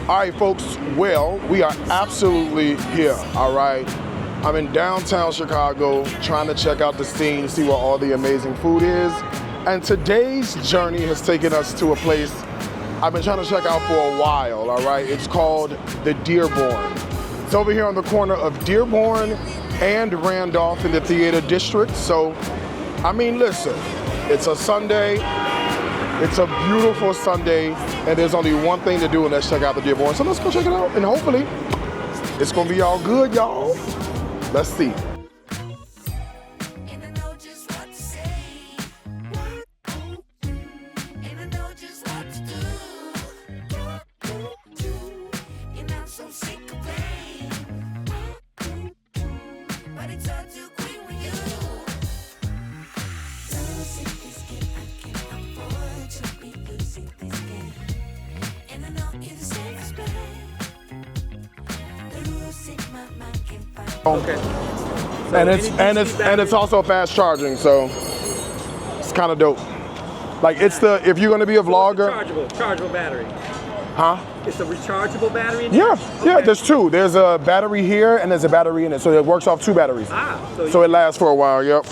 All right, folks, well, we are absolutely here, all right? I'm in downtown Chicago trying to check out the scene, see where all the amazing food is. And today's journey has taken us to a place I've been trying to check out for a while, all right? It's called the Dearborn. It's over here on the corner of Dearborn and Randolph in the Theater District. So, I mean, listen, it's a Sunday. It's a beautiful Sunday, and there's only one thing to do, and that's check out the Dearborn. So let's go check it out, and hopefully it's gonna be all good, y'all. Let's see. Okay. So and it's also fast charging, so it's kind of dope. Like if you're gonna be a vlogger. Rechargeable battery. Huh? It's a rechargeable battery. Yeah, yeah. There's two. There's a battery here and there's a battery in it, so it works off two batteries. So it lasts for a while. Yep.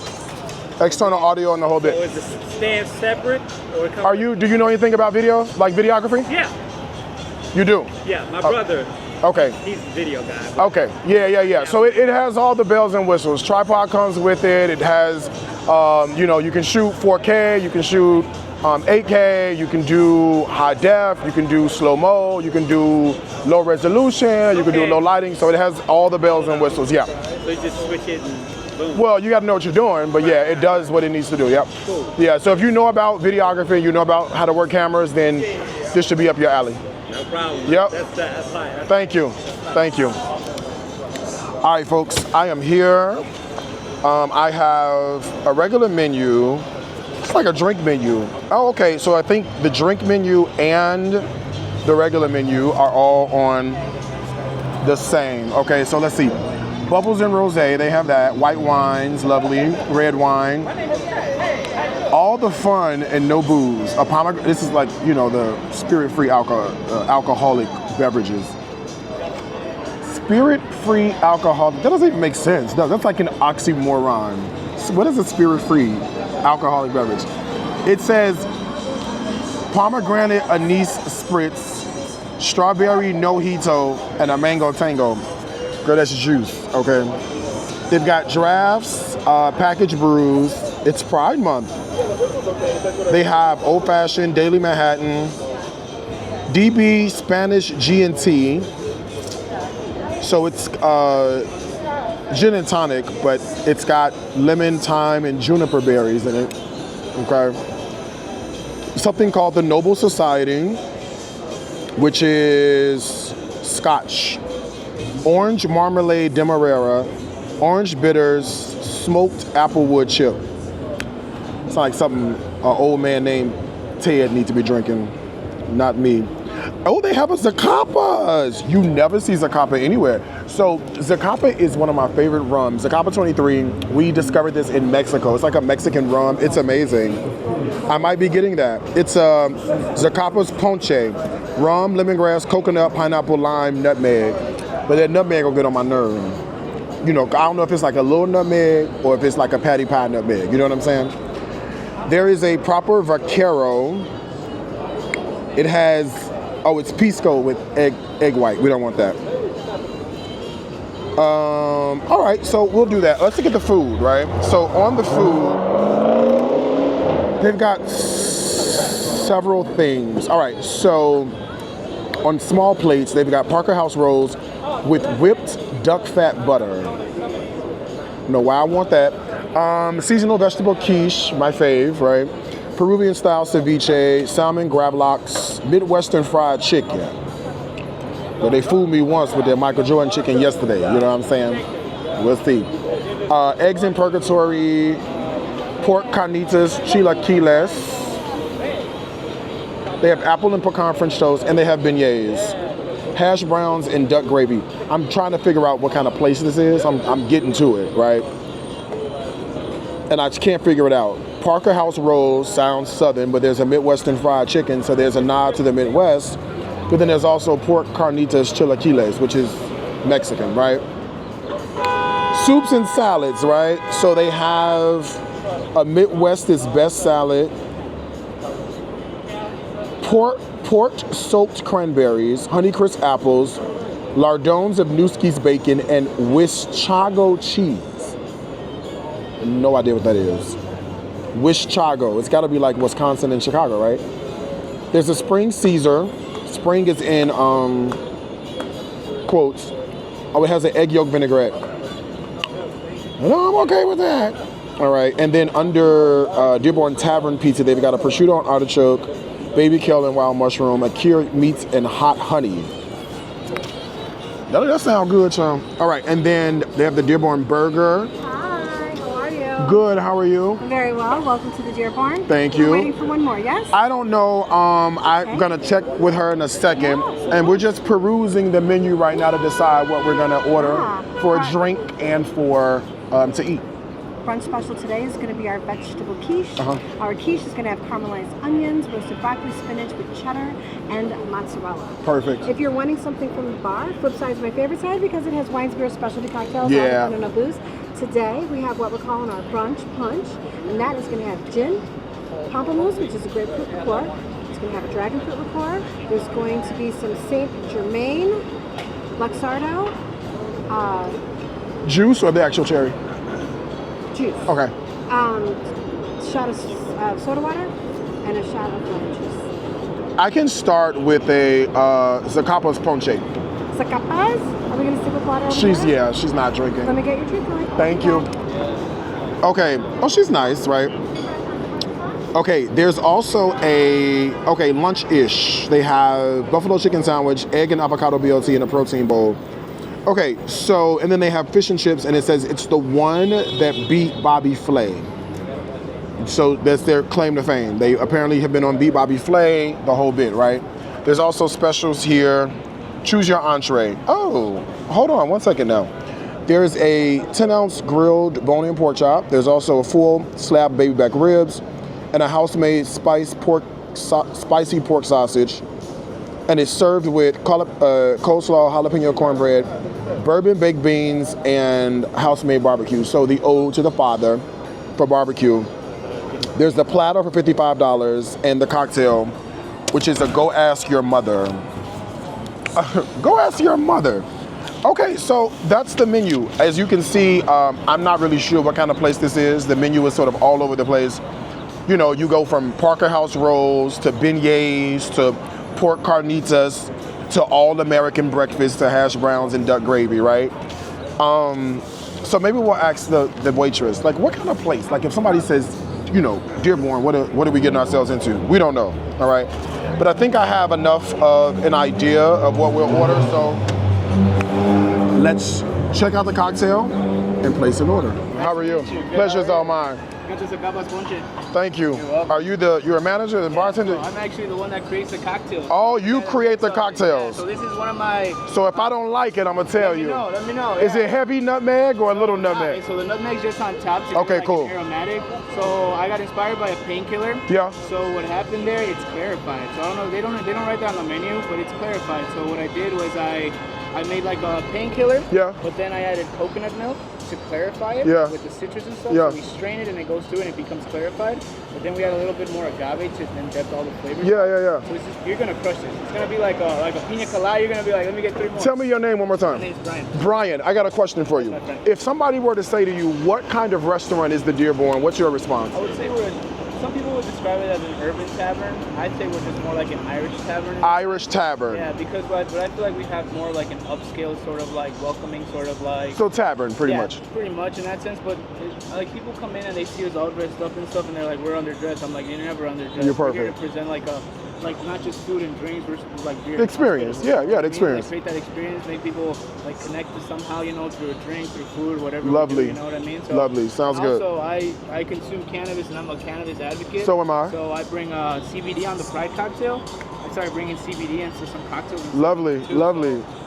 External audio and the whole bit. So is it stand separate or? Do you know anything about video, like videography? Yeah. You do? Yeah, my brother. Okay. He's a video guy. Okay. Yeah. So it has all the bells and whistles. Tripod comes with it. It has, you can shoot 4K, you can shoot 8K, you can do high def, you can do slow-mo, you can do low resolution, you can do low lighting. So it has all the bells and whistles, yeah. So you just switch it and boom. Well, you got to know what you're doing, but yeah, it does what it needs to do, yep. Cool. Yeah, so if you know about videography, you know about how to work cameras, then this should be up your alley. No problem. Yep. That's fine. Thank you. All right, folks, I am here. I have a regular menu. It's like a drink menu. Oh, okay, so I think the drink menu and the regular menu are all on the same. Okay, so let's see. Bubbles and rosé, they have that. White wines, lovely. Red wine. All the fun and no booze. This is like, the spirit-free alcoholic beverages. Spirit-free alcoholic, that doesn't even make sense. That's like an oxymoron. What is a spirit-free alcoholic beverage? It says pomegranate anise spritz, strawberry mojito, and a mango tango. Girl, that's juice, okay? They've got drafts, packaged brews. It's Pride Month. They have Old Fashioned, Daily Manhattan, DB Spanish G&T. So it's gin and tonic, but it's got lemon, thyme, and juniper berries in it. Okay. Something called the Noble Society, which is Scotch. Orange marmalade demerara, orange bitters, smoked applewood chip. It's like something an old man named Ted needs to be drinking, not me. Oh, they have a Zaccapas. You never see Zacapa anywhere. So Zacapa is one of my favorite rums. Zacapa 23, we discovered this in Mexico. It's like a Mexican rum. It's amazing. I might be getting that. It's Zaccapa's Ponche. Rum, lemongrass, coconut, pineapple, lime, nutmeg. But that nutmeg will get on my nerve. I don't know if it's like a little nutmeg or if it's like a patty pie nutmeg. You know what I'm saying? There is a proper Vaquero. It has, it's pisco with egg white. We don't want that. All right, so we'll do that. Let's look at the food, right? So on the food, they've got several things. All right, so on small plates, they've got Parker House rolls with whipped duck fat butter. Know why I want that. Seasonal vegetable quiche, my fave, right? Peruvian style ceviche, salmon gravlax, Midwestern fried chicken. Well, they fooled me once with their Michael Jordan chicken yesterday, you know what I'm saying? We'll see. Eggs in purgatory, pork carnitas, chilaquiles. They have apple and pecan French toast, and they have beignets. Hash browns and duck gravy. I'm trying to figure out what kind of place this is. I'm getting to it, right? And I just can't figure it out. Parker House rolls sounds southern, but there's a Midwestern fried chicken, so there's a nod to the Midwest. But then there's also pork carnitas chilaquiles, which is Mexican, right? Soups and salads, right? So they have a Midwest's best salad, pork soaked cranberries, Honeycrisp apples, lardons of Newski's bacon, and Wischago cheese. No idea what that is. Wischago. It's got to be like Wisconsin and Chicago, right? There's a spring Caesar. Spring is in quotes. Oh, it has an egg yolk vinaigrette. No, I'm okay with that. All right, and then under Dearborn Tavern Pizza, they've got a prosciutto and artichoke, baby kale and wild mushroom, a cured meats and hot honey. That sounds good, Chum. All right, and then they have the Dearborn Burger. Hi, how are you? Good, how are you? Very well. Welcome to the Dearborn. Thank you. We're waiting for one more, yes? I don't know. I'm gonna check with her in a second, and we're just perusing the menu right now to decide what we're gonna order for a drink and for to eat. Brunch special today is going to be our vegetable quiche. Our quiche is going to have caramelized onions, roasted broccoli, spinach with cheddar, and mozzarella. Perfect. If you're wanting something from the bar, flip side is my favorite side because it has wines, beer, specialty cocktails, Yeah. and no booze. Today we have what we're calling our brunch punch, and that is going to have gin, pamplemousse, which is a grapefruit liqueur. It's going to have a dragon fruit liqueur. There's going to be some Saint Germain, Luxardo, Juice or the actual cherry? juice. Okay. Shot of soda water and a shot of lemon juice. I can start with a Zacapa's Ponche. Zacapas? Are we going to stick with water over there? She's not drinking. Let me get your drink, Lily. Thank you. Okay. Oh, she's nice, right? Okay, there's also lunch-ish. They have buffalo chicken sandwich, egg and avocado BLT in a protein bowl. Okay, so, and then they have fish and chips, and it says it's the one that beat Bobby Flay. So that's their claim to fame. They apparently have been on Beat Bobby Flay, the whole bit, right? There's also specials here. Choose your entree. Oh, hold on one second now. There's a 10-ounce grilled bone-in pork chop. There's also a full slab baby back ribs and a house-made spicy pork sausage. And it's served with coleslaw, jalapeno cornbread, bourbon baked beans, and house-made barbecue. So the ode to the father for barbecue. There's the platter for $55 and the cocktail, which is a go ask your mother. Go ask your mother. Okay, so that's the menu. As you can see, I'm not really sure what kind of place this is. The menu is sort of all over the place. You know, you go from Parker House rolls to beignets to pork carnitas to all American breakfast to hash browns and duck gravy, right? So maybe we'll ask the waitress, like, what kind of place? Like, if somebody says, you know, Dearborn, what are we getting ourselves into? We don't know, all right? But I think I have enough of an idea of what we'll order, so let's check out the cocktail and place an order. How are you? Pleasure's all mine. Thank you. Are you you're a manager, the bartender? I'm actually the one that creates the cocktails. Oh, you create the cocktails. So this is one of my... So if I don't like it, I'm gonna tell you. Let me know. Is it heavy nutmeg or a little nutmeg? So the nutmeg's just on top to Okay, like cool. an aromatic. So I got inspired by a painkiller. Yeah. So what happened there, it's clarified. So I don't know, they don't write that on the menu, but it's clarified. So what I did was I made like a painkiller. Yeah. But then I added coconut milk to clarify it with the citrus and stuff. Yeah. So we strain it and it goes through and it becomes clarified. But then we add a little bit more agave to then depth all the flavors. Yeah. So it's just, you're gonna crush this. It's gonna be like a pina colada. You're gonna be like, let me get 3 more. Tell me your name one more time. My name's Brian. Brian, I got a question for you. If somebody were to say to you, what kind of restaurant is the Dearborn? What's your response? I would say some people would describe it as an urban tavern. I'd say we're just more like an Irish tavern. Irish tavern. Yeah, because but I feel like we have more like an upscale sort of like welcoming sort of like. So tavern, pretty much. Pretty much in that sense, but like people come in and they see us all dressed up and stuff, and they're like, we're underdressed. I'm like, you're never underdressed. You're perfect. We're here to present like not just food and drinks versus like beer. Experience, the experience. Like, create that experience, make people like connect to somehow, you know, through a drink, through food, whatever. Lovely. You know what I mean? So, lovely. Sounds good. Also, I consume cannabis and I'm a cannabis advocate. So am I. So I bring CBD on the Pride cocktail. I started bringing CBD into some cocktails. Lovely.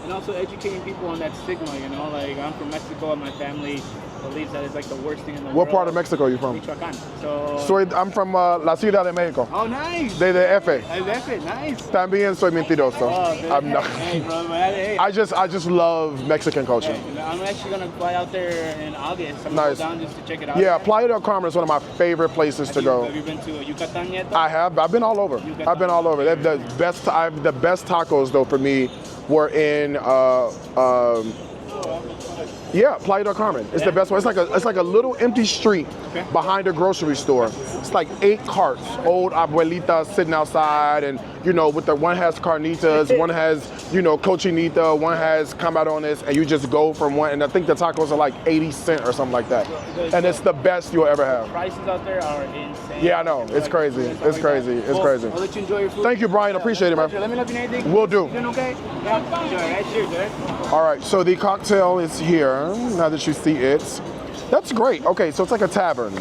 And also educating people on that stigma, you know, like I'm from Mexico and my family believes that it's like the worst thing in the world. What part of Mexico are you from? Michoacán. So I'm from La Ciudad de México. oh, nice. De F. El F, nice. También soy mentiroso. Oh, I'm not. Hey, bro, hey. I just love Mexican culture. Hey, I'm actually gonna fly out there in August. I'm Nice. gonna go down just to check it out. Yeah, Playa del Carmen is one of my favorite places to go. Have you been to Yucatan yet? I have. I've been all over. I've been all over. They have the best. The best tacos though for me were in. Yeah, Playa del Carmen. It's the best one. It's like a little empty street behind a grocery store. It's like 8 carts, old abuelitas sitting outside, and with one has carnitas, one has cochinita, one has camarones, and you just go from one. And I think the tacos are like 80 cents or something like that. And it's the best you'll ever have. Prices out there are insane. Yeah, I know. It's crazy. It's crazy. It's crazy. I'll let you enjoy your food. Thank you, Brian. Appreciate it, man. Let me know if you need anything. Will do. Doing okay? Yeah. Enjoy, right? Cheers, right? All right, so the cocktail is here, now that you see it. That's great. Okay, so it's like a tavern.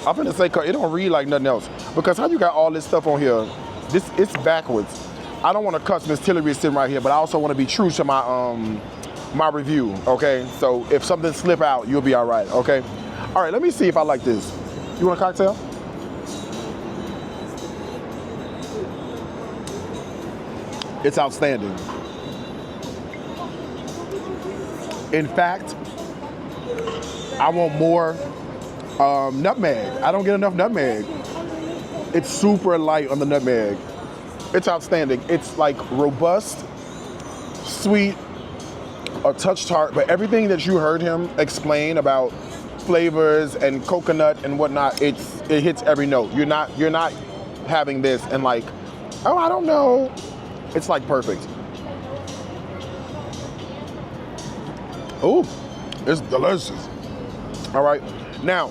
I'm gonna say, it don't read like nothing else. Because how you got all this stuff on here, it's backwards. I don't wanna cuss, Miss Tillery is sitting right here, but I also wanna be true to my review, okay? So if something slip out, you'll be all right, okay? All right, let me see if I like this. You want a cocktail? It's outstanding. In fact, I want more nutmeg. I don't get enough nutmeg. It's super light on the nutmeg. It's outstanding. It's like robust, sweet, a touch tart, but everything that you heard him explain about flavors and coconut and whatnot, it hits every note. You're not having this and like, oh, I don't know. It's like perfect. Oh, it's delicious. All right, now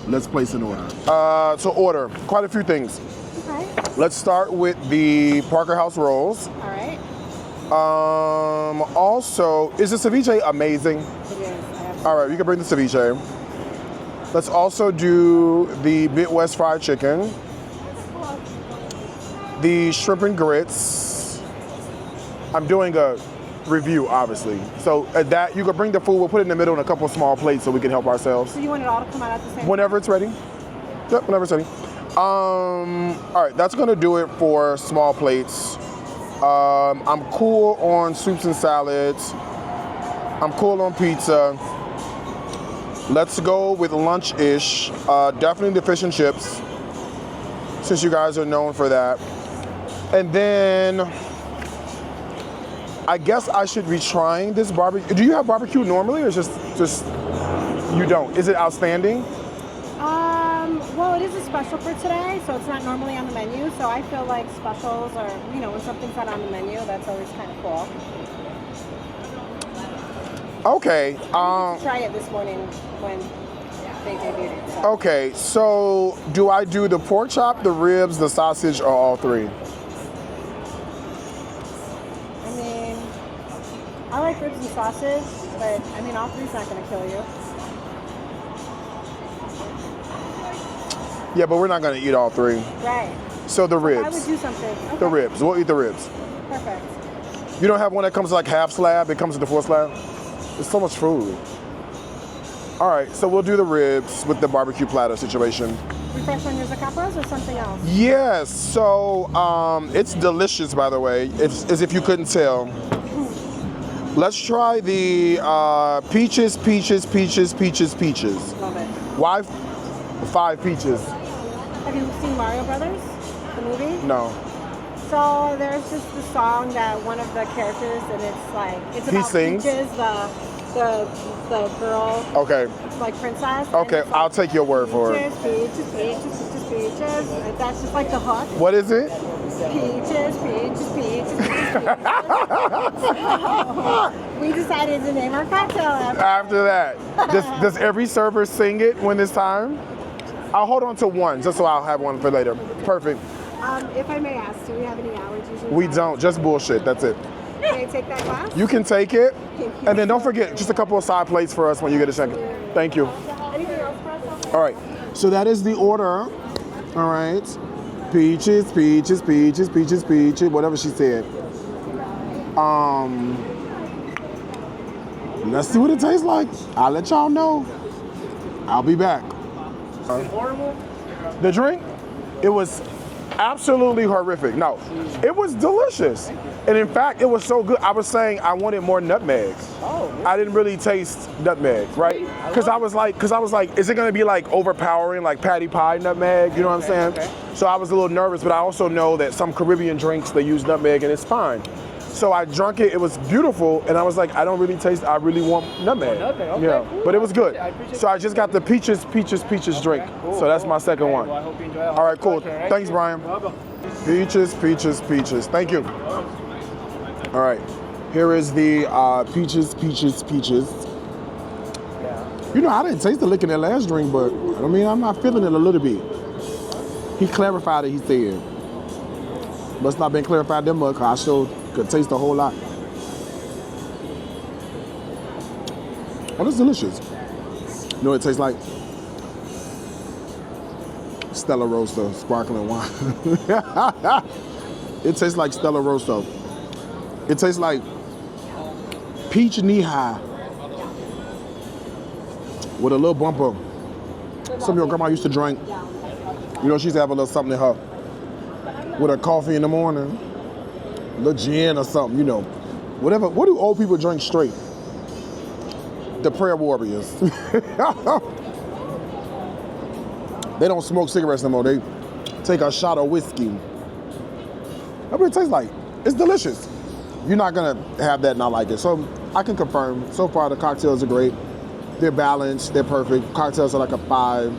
let's place an order. To order quite a few things. Okay. Let's start with the Parker House rolls. All right. Also, is the ceviche amazing? It is. All right, you can bring the ceviche. Let's also do the Midwest fried chicken, the shrimp and grits. I'm doing a review, obviously. So that you can bring the food. We'll put it in the middle in a couple of small plates so we can help ourselves. So you want it all to come out at the same Whenever it's ready. Yep, whenever it's ready. All right, that's gonna do it for small plates. I'm cool on soups and salads. I'm cool on pizza. Let's go with lunch-ish. Definitely the fish and chips, since you guys are known for that. And then I guess I should be trying this barbecue. Do you have barbecue normally, or just you don't? Is it outstanding? Well, it is a special for today, so it's not normally on the menu. So I feel like specials are, when something's not on the menu, that's always kind of cool. Okay. Try it this morning when they debuted it. So. Okay, so do I do the pork chop, the ribs, the sausage, or all three? I mean, I like ribs and sausage, but I mean, all three's not going to kill you. Yeah, but we're not going to eat all three. Right. So the ribs. I would do something. Okay. The ribs. We'll eat the ribs. Perfect. You don't have one that comes like half slab? It comes with the full slab? It's so much food. All right, so we'll do the ribs with the barbecue platter situation. Refresh on your zacapras or something else? Yes, so it's delicious, by the way, as if you couldn't tell. Let's try the peaches. Love it. Why 5 peaches? Have you seen Mario Brothers, the movie? No. So there's just the song that one of the characters, and it's like, it's about sings? Peaches, the girl. Okay. Like princess. Okay, like, I'll take your word for it. Peaches. And that's just like the hook. What is it? Peaches. We decided to name our cocktail after that. Does every server sing it when it's time? I'll hold on to one, just so I'll have one for later. Perfect. If I may ask, do we have any allergies? We don't, just bullshit, that's it. Can I take that glass? You can take it, and then don't forget, just a couple of side plates for us when you get a second. Thank you. Anything else for us? All right, so that is the order. All right, peaches, whatever she said. Let's see what it tastes like. I'll let y'all know. I'll be back. Horrible? The drink, it was absolutely horrific. No, it was delicious. And in fact, it was so good. I was saying I wanted more nutmegs. Oh. I didn't really taste nutmeg, right? Because I was like, is it gonna be like overpowering, like patty pie nutmeg? You know what I'm saying? Okay. So I was a little nervous, but I also know that some Caribbean drinks, they use nutmeg and it's fine. So I drank it, it was beautiful, and I was like, I don't really taste, I really want nutmeg. Okay, yeah, cool. but it was good. I appreciate So I just got the peaches drink. Cool, So that's my second one. Well, I hope you enjoy it. All right, cool. Okay, right? Thanks, Brian. Peaches. Thank you. All right, here is the peaches. Yeah. You know, I didn't taste the lick in that last drink, but I mean, I'm not feeling it a little bit. He clarified it, he said. Must not been clarified that much, 'cause I still could taste a whole lot. Oh, that's delicious. You know what it tastes like? Stella Rosa sparkling wine. It tastes like Stella Rosa. It tastes like peach knee-high with a little bumper. Some of your grandma used to drink. You know, she used to have a little something in her with her coffee in the morning, a little gin or something, you know. Whatever. What do old people drink straight? The prayer warriors. They don't smoke cigarettes no more. They take a shot of whiskey. That's what it tastes like. It's delicious. You're not gonna have that and not like it. So I can confirm, so far the cocktails are great. They're balanced, they're perfect. Cocktails are like a 5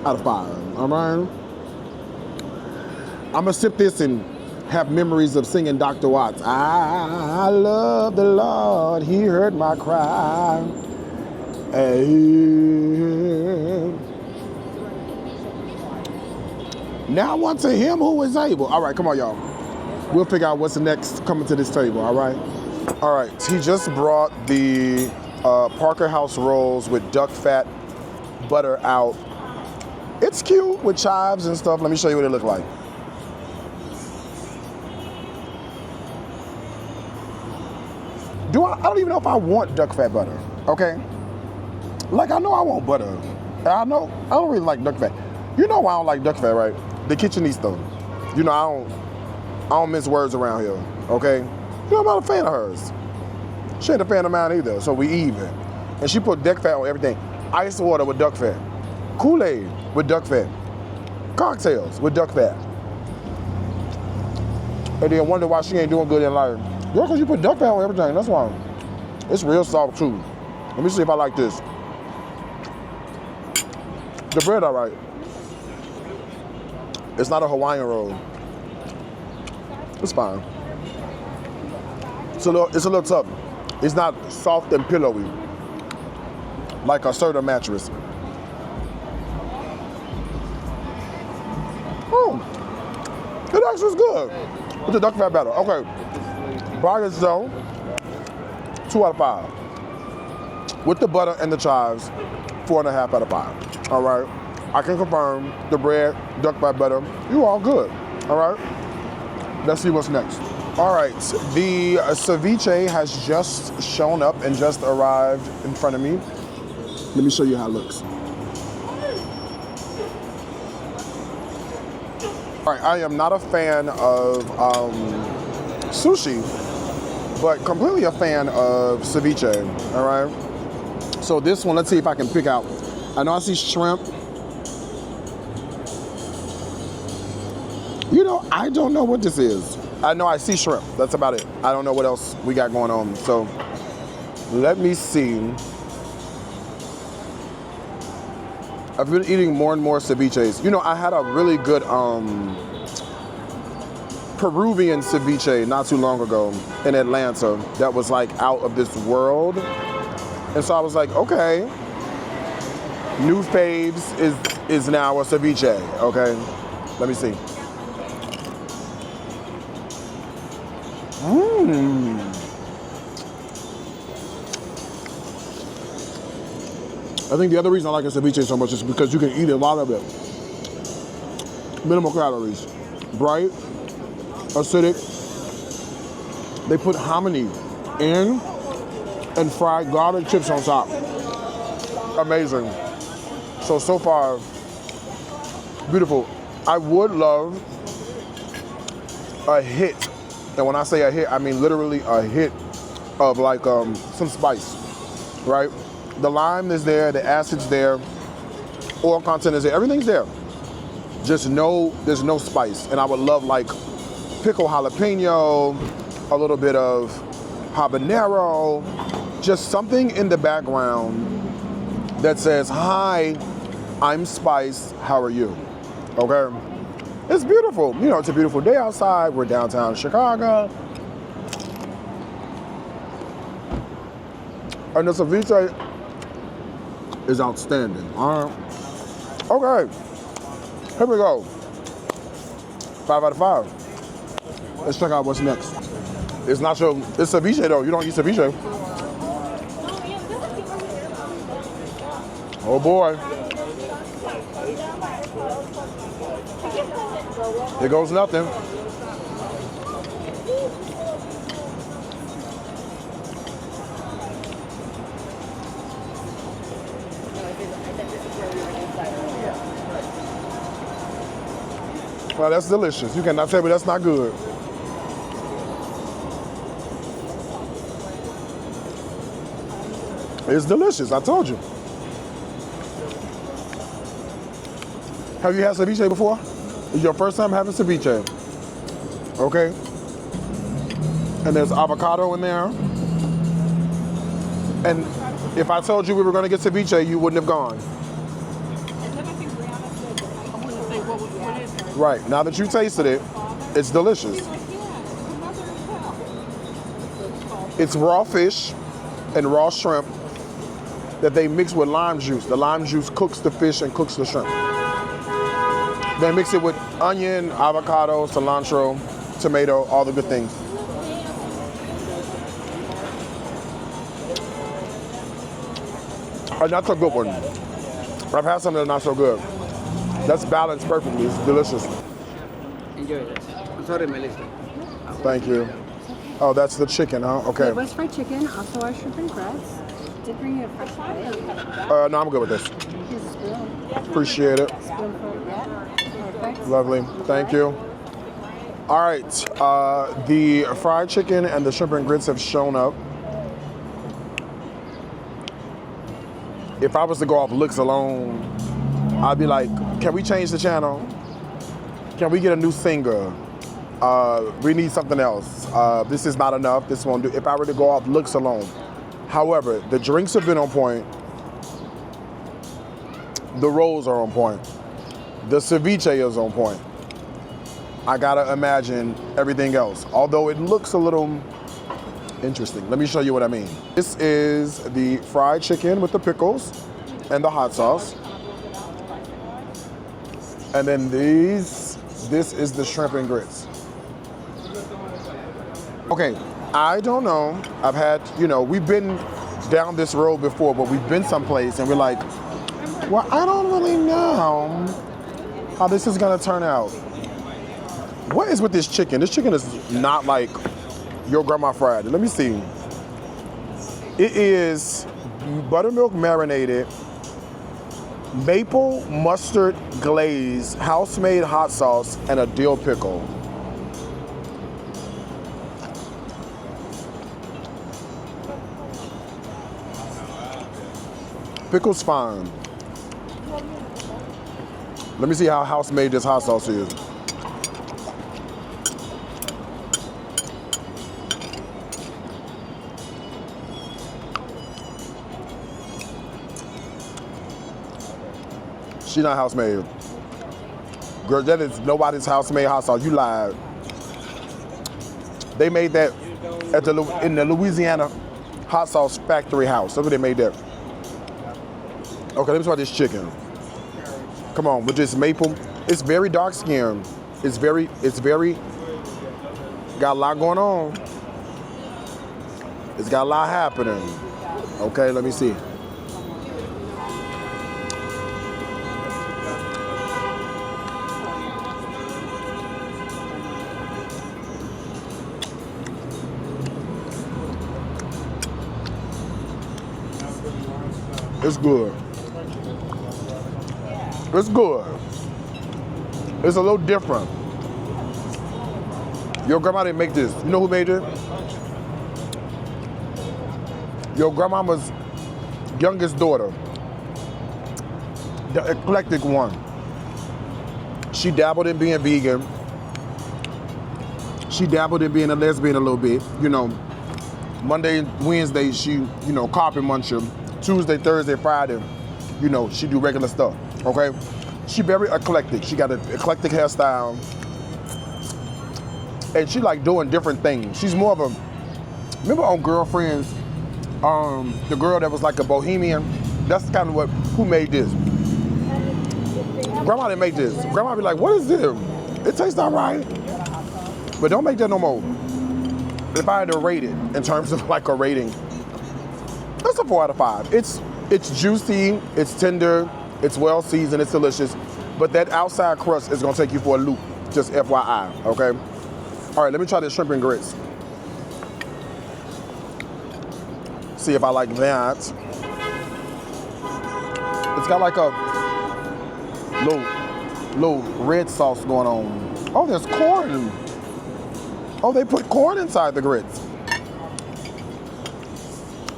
out of 5, all right? I'm gonna sip this and have memories of singing Dr. Watts. I love the Lord, he heard my cry. Hey. Now unto him who is able. All right, come on, y'all. We'll figure out what's the next coming to this table, all right? All right, he just brought the Parker House rolls with duck fat butter out. It's cute with chives and stuff. Let me show you what it look like. I don't even know if I want duck fat butter, okay? Like, I know I want butter. I don't really like duck fat. You know why I don't like duck fat, right? The kitchenista. You know, I don't mince words around here, okay? You know, I'm not a fan of hers. She ain't a fan of mine either, so we even. And she put duck fat on everything. Ice water with duck fat. Kool-Aid with duck fat. Cocktails with duck fat. And then wonder why she ain't doing good in life. Girl, because you put duck fat on everything, that's why. It's real soft too. Let me see if I like this. The bread all right. It's not a Hawaiian roll. It's fine. It's a little tough. It's not soft and pillowy like a Serta mattress. Oh, it actually is good. With the duck fat batter. Okay. By itself, 2 out of 5. With the butter and the chives, 4.5 out of 5. All right. I can confirm the bread, duck fat butter, you all good. All right. Let's see what's next. All right. The ceviche has just shown up and just arrived in front of me. Let me show you how it looks. All right. I am not a fan of sushi, but completely a fan of ceviche. All right. So this one, let's see if I can pick out. I know I see shrimp. You know, I don't know what this is. I know I see shrimp. That's about it. I don't know what else we got going on. So let me see. I've been eating more and more ceviches. You know, I had a really good Peruvian ceviche not too long ago in Atlanta that was like out of this world. And so I was like, okay, new faves is now a ceviche, okay? Let me see. I think the other reason I like a ceviche so much is because you can eat a lot of it. Minimal calories. Bright, acidic. They put hominy in. and fried garlic chips on top. Amazing. So far, beautiful. I would love a hit, and when I say a hit, I mean literally a hit of like some spice, right? The lime is there, the acid's there, oil content is there, everything's there. Just there's no spice, and I would love like pickle jalapeno, a little bit of habanero, just something in the background that says, hi, I'm Spice, how are you? Okay? It's beautiful. You know, it's a beautiful day outside. We're downtown Chicago. And the ceviche is outstanding. All right. Okay. Here we go. 5 out of 5. Let's check out what's next. It's ceviche though. You don't eat ceviche. Oh boy. Here goes nothing. Well, that's delicious. You cannot tell me that's not good. It's delicious, I told you. Have you had ceviche before? It's your first time having ceviche. Okay. And there's avocado in there. And if I told you we were going to get ceviche, you wouldn't have gone. Right. Now that you tasted it, it's delicious. It's raw fish and raw shrimp that they mix with lime juice. The lime juice cooks the fish and cooks the shrimp. They mix it with onion, avocado, cilantro, tomato, all the good things. Not so good one. I've had some that are not so good. That's balanced perfectly. It's delicious. Enjoy this. I'm sorry, Melissa. Thank you. Oh, that's the chicken, huh? Okay. It was fried chicken, also our shrimp and grits. Did bring you a fresh plate? No, I'm good with this. Here's a spoon. Appreciate it. Spoonful, yeah. Perfect. Lovely. Thank you. All right. The fried chicken and the shrimp and grits have shown up. If I was to go off looks alone, I'd be like, can we change the channel? Can we get a new singer? We need something else. This is not enough. This won't do. If I were to go off looks alone. However, the drinks have been on point. The rolls are on point. The ceviche is on point. I gotta imagine everything else. Although it looks a little interesting. Let me show you what I mean. This is the fried chicken with the pickles and the hot sauce. And then this is the shrimp and grits. Okay, I don't know. I've had, we've been down this road before, but we've been someplace and we're like, well, I don't really know how this is gonna turn out. What is with this chicken? This chicken is not like your grandma fried it. Let me see. It is buttermilk marinated, maple mustard glaze, house-made hot sauce, and a dill pickle. Pickle's fine. Let me see how house-made this hot sauce is. She's not house-made. Girl, that is nobody's house-made hot sauce. You lied. They made that in the Louisiana hot sauce factory house. That's where they made that. Okay, let me try this chicken. Come on, with this maple. It's very dark skinned. It's very, got a lot going on. It's got a lot happening. Okay, let me see. It's good. It's good. It's a little different. Your grandma didn't make this. You know who made it? Your grandmama's youngest daughter. The eclectic one. She dabbled in being vegan. She dabbled in being a lesbian a little bit. You know, Monday, Wednesday, she, you know, carpet muncher. Tuesday, Thursday, Friday, you know, she do regular stuff, okay? She very eclectic. She got an eclectic hairstyle. And she like doing different things. She's more of a, remember on Girlfriends, the girl that was like a bohemian? That's kind of who made this. Grandma didn't make this. Grandma be like, what is this? It tastes all right. But don't make that no more. If I had to rate it in terms of like a rating, it's a 4 out of 5. It's juicy, it's tender, it's well seasoned, it's delicious. But that outside crust is gonna take you for a loop, just FYI, okay? All right, let me try this shrimp and grits. See if I like that. It's got like a little red sauce going on. Oh, there's corn. Oh, they put corn inside the grits.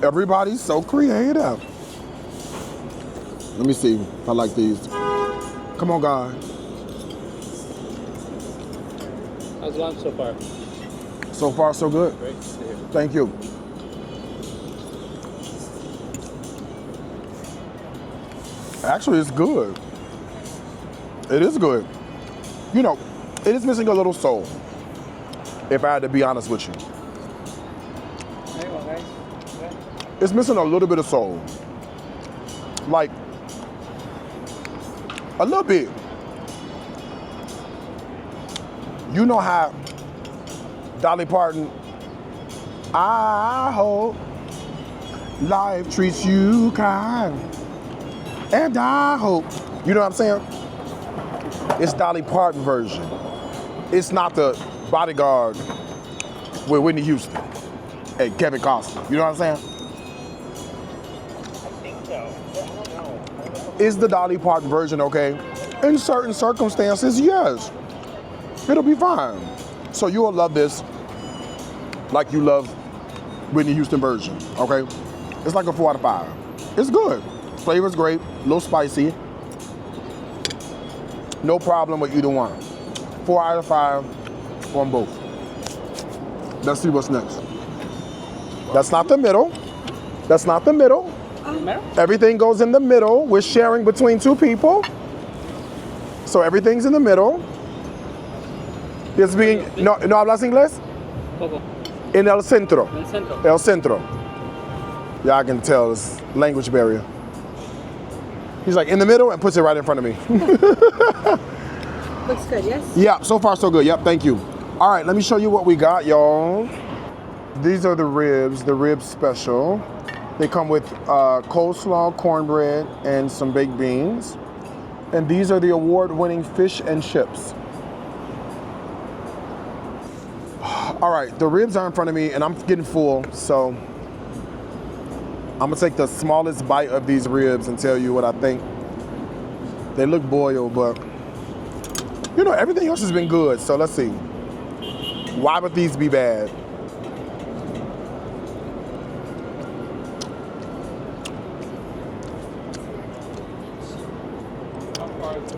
Everybody's so creative. Let me see if I like these. Come on, God. How's lunch so far? So far, so good. Great. Thank you. Actually, it's good. It is good. You know, it is missing a little soul, if I had to be honest with you. It's missing a little bit of soul. Like, a little bit. You know how Dolly Parton, I hope life treats you kind. And I hope, you know what I'm saying? It's Dolly Parton version. It's not the Bodyguard with Whitney Houston and Kevin Costner. You know what I'm saying? Is the Dolly Parton version okay? In certain circumstances, yes. It'll be fine. So you'll love this like you love Whitney Houston version, okay? It's like a 4 out of 5. It's good. Flavor's great, a little spicy. No problem with either one. 4 out of 5 on both. Let's see what's next. That's not the middle. That's not the middle. Everything goes in the middle. We're sharing between two people. So everything's in the middle. No hablas inglés? Poco. En el centro. El centro. El centro. Yeah, I can tell it's language barrier. He's like, in the middle, and puts it right in front of me. Looks good, yes? Yeah, so far so good. Yep, thank you. All right, let me show you what we got, y'all. These are the rib special. They come with coleslaw, cornbread, and some baked beans. And these are the award-winning fish and chips. All right, the ribs are in front of me, and I'm getting full, so I'm gonna take the smallest bite of these ribs and tell you what I think. They look boiled, but you know, everything else has been good, so let's see. Why would these be bad?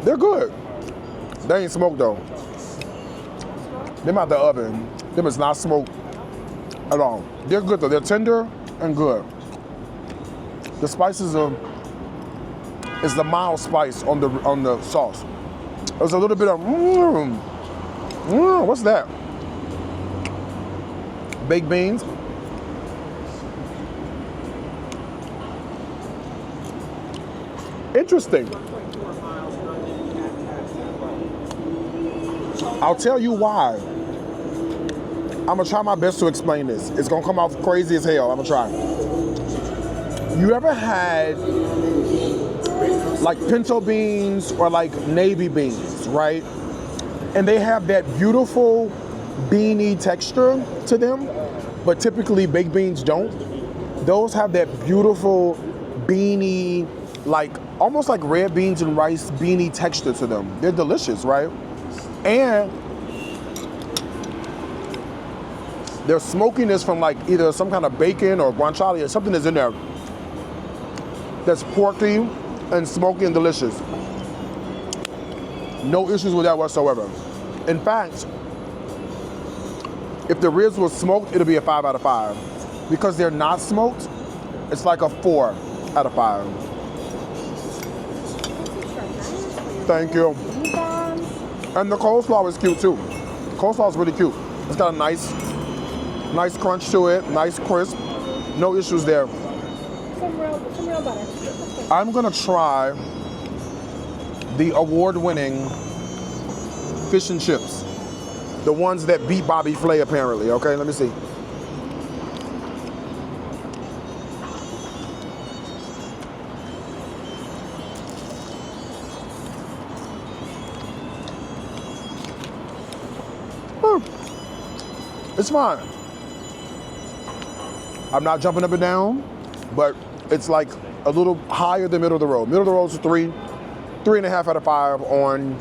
They're good. They ain't smoked though. Them out the oven. Them is not smoked at all. They're good though. They're tender and good. The spices is the mild spice on the sauce. There's a little bit of what's that? Baked beans. Interesting. I'll tell you why. I'm gonna try my best to explain this. It's gonna come off crazy as hell. I'm gonna try. You ever had like pinto beans or like navy beans, right? And they have that beautiful beany texture to them, but typically baked beans don't. Those have that beautiful beanie, like almost like red beans and rice beanie texture to them. They're delicious, right? And their smokiness from like either some kind of bacon or guanciale or something that's in there that's porky and smoky and delicious. No issues with that whatsoever. In fact, if the ribs were smoked, it'll be a 5 out of 5. Because they're not smoked, it's like a 4 out of 5. Thank you. And the coleslaw is cute too. Coleslaw is really cute. It's got a nice crunch to it, nice crisp. No issues there. Some real butter. I'm gonna try the award-winning fish and chips. The ones that beat Bobby Flay apparently, okay? Let me see. It's fine. I'm not jumping up and down, but it's like a little higher than middle of the road. Middle of the road is 3.5 out of 5 on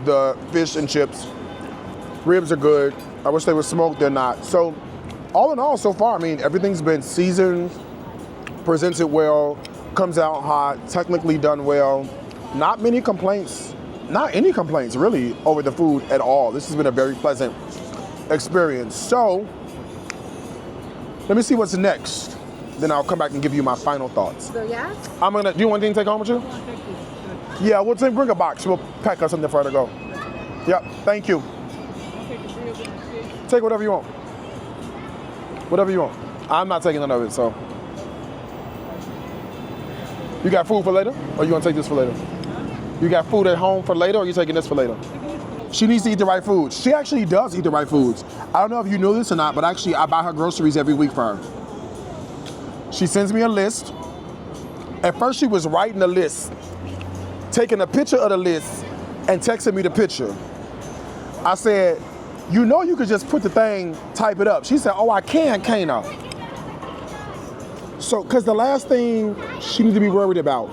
the fish and chips. Ribs are good. I wish they were smoked, they're not. So all in all, so far, I mean, everything's been seasoned, presented well, comes out hot, technically done well. Not many complaints, not any complaints really over the food at all. This has been a very pleasant experience. So let me see what's next. Then I'll come back and give you my final thoughts. So yeah? Do you want anything to take home with you? Yeah, we'll bring a box. We'll pack us something for her to go. Yep, thank you. Take whatever you want. Whatever you want. I'm not taking none of it, so. You got food for later? Or you gonna take this for later? You got food at home for later, or you taking this for later? She needs to eat the right foods. She actually does eat the right foods. I don't know if you knew this or not, but actually I buy her groceries every week for her. She sends me a list. At first she was writing the list, taking a picture of the list and texting me the picture. I said, you know you could just put the thing, type it up. She said, oh, I can't I? So, because the last thing she needs to be worried about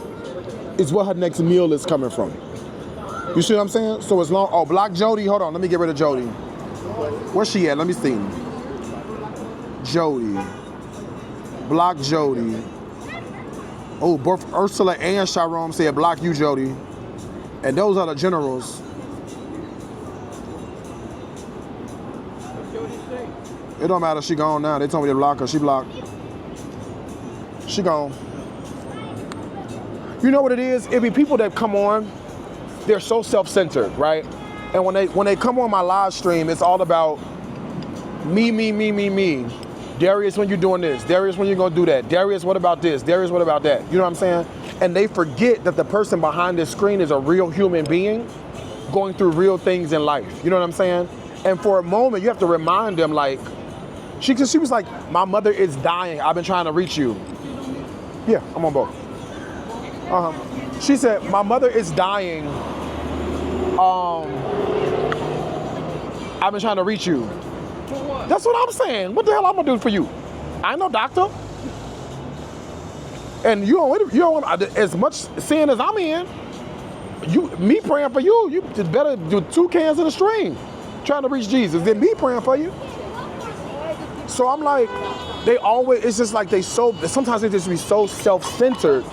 is what her next meal is coming from. You see what I'm saying? So as long, oh, block Jody, hold on, let me get rid of Jody. Where's she at? Let me see. Jody. Block Jody. Oh, both Ursula and Sharon said block you, Jody. And those are the generals. It don't matter, she gone now. They told me to block her, she blocked. She gone. You know what it is? It be people that come on, they're so self-centered, right? And when they come on my live stream, it's all about me. Darius, when you're doing this. Darius, when you're gonna do that. Darius, what about this? Darius, what about that? You know what I'm saying? And they forget that the person behind this screen is a real human being going through real things in life. You know what I'm saying? And for a moment, you have to remind them, like, she was like, my mother is dying. I've been trying to reach you. Yeah, I'm on both. She said, my mother is dying. I've been trying to reach you. That's what I'm saying. What the hell I'm gonna do for you? I ain't no doctor. And you don't as much sin as I'm in. Me praying for you, you better do 2 cans in a stream trying to reach Jesus than me praying for you. So I'm like, it's just like sometimes they just be so self-centered,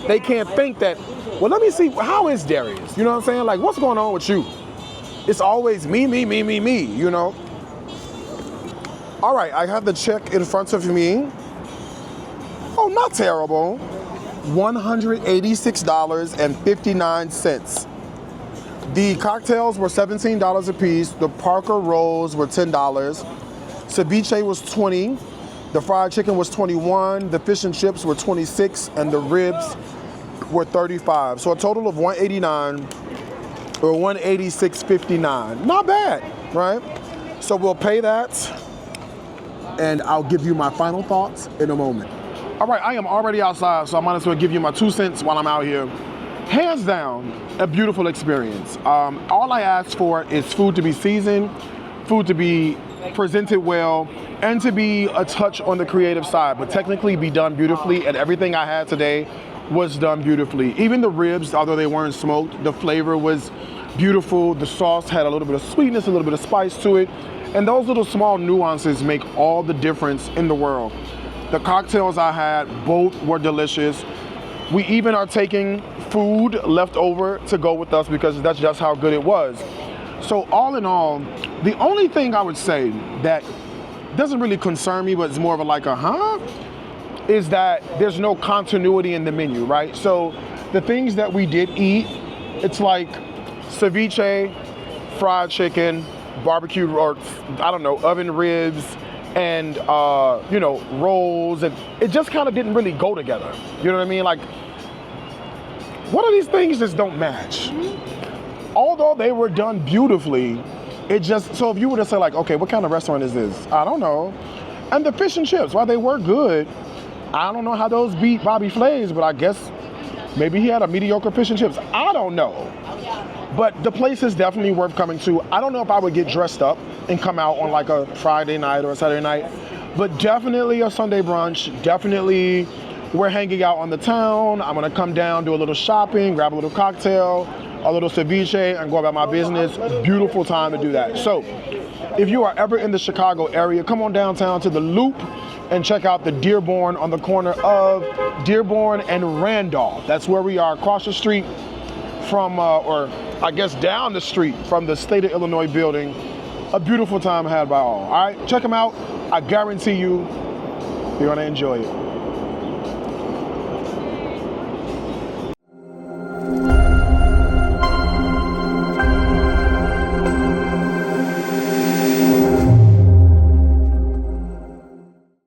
they can't think that, well, let me see, how is Darius? You know what I'm saying? Like, what's going on with you? It's always me, you know? All right, I have the check in front of me. Oh, not terrible. $186.59. The cocktails were $17 a piece. The Parker rolls were $10. Ceviche was $20. The fried chicken was $21. The fish and chips were $26, and the ribs were $35. So a total of $189 or $186.59. Not bad, right? So we'll pay that, and I'll give you my final thoughts in a moment. All right, I am already outside, so I might as well give you my 2 cents while I'm out here. Hands down, a beautiful experience. All I asked for is food to be seasoned, food to be presented well and to be a touch on the creative side, but technically be done beautifully. And everything I had today was done beautifully. Even the ribs, although they weren't smoked, the flavor was beautiful. The sauce had a little bit of sweetness, a little bit of spice to it. And those little small nuances make all the difference in the world. The cocktails I had, both were delicious. We even are taking food left over to go with us because that's just how good it was. So all in all, the only thing I would say that doesn't really concern me, but it's more of a like a is that there's no continuity in the menu, right? So the things that we did eat, it's like ceviche, fried chicken, barbecue, or I don't know, oven ribs, and you know, rolls, and it just kind of didn't really go together. You know what I mean? Like, one of these things just don't match. Although they were done beautifully, it just, so if you were to say like, okay, what kind of restaurant is this? I don't know. And the fish and chips, while they were good, I don't know how those beat Bobby Flay's, but I guess maybe he had a mediocre fish and chips. I don't know. But the place is definitely worth coming to. I don't know if I would get dressed up and come out on like a Friday night or a Saturday night, but definitely a Sunday brunch. Definitely we're hanging out on the town. I'm gonna come down, do a little shopping, grab a little cocktail, a little ceviche, and go about my business. Beautiful time to do that. So if you are ever in the Chicago area, come on downtown to the Loop and check out the Dearborn on the corner of Dearborn and Randolph. That's where we are, across the street from, or I guess down the street from the State of Illinois building. A beautiful time had by all. All right, check them out. I guarantee you, you're gonna enjoy it.